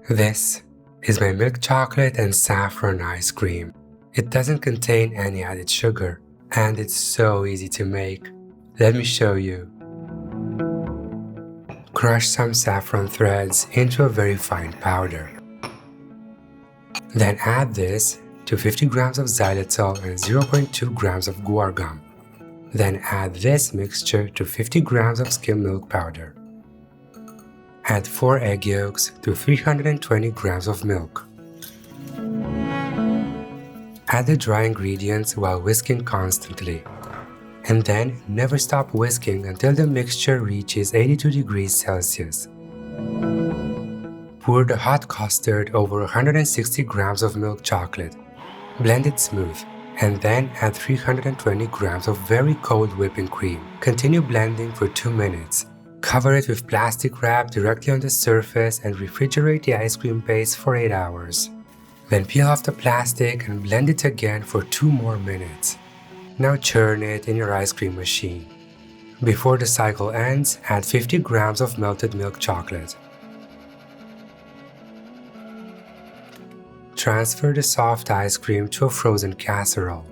This is my milk chocolate and saffron ice cream. It doesn't contain any added sugar, and it's so easy to make. Let me show you. Crush some saffron threads into a very fine powder. Then add this to 50 grams of xylitol and 0.2 grams of guar gum. Then add this mixture to 50 grams of skim milk powder. Add 4 egg yolks to 320 grams of milk. Add the dry ingredients while whisking constantly. And then never stop whisking until the mixture reaches 82 degrees Celsius. Pour the hot custard over 160 grams of milk chocolate. Blend it smooth, and then add 320 grams of very cold whipping cream. Continue blending for 2 minutes. Cover it with plastic wrap directly on the surface and refrigerate the ice cream base for 8 hours. Then peel off the plastic and blend it again for 2 more minutes. Now churn it in your ice cream machine. Before the cycle ends, add 50 grams of melted milk chocolate. Transfer the soft ice cream to a frozen casserole.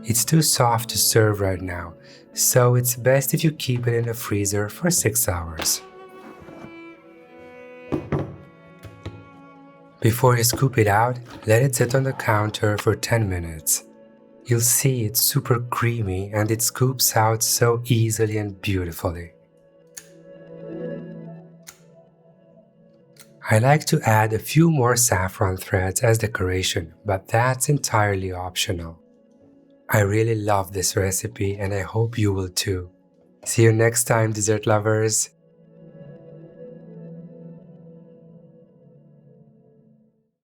It's too soft to serve right now, so it's best if you keep it in the freezer for 6 hours. Before you scoop it out, let it sit on the counter for 10 minutes. You'll see it's super creamy and it scoops out so easily and beautifully. I like to add a few more saffron threads as decoration, but that's entirely optional. I really love this recipe and I hope you will too. See you next time, dessert lovers!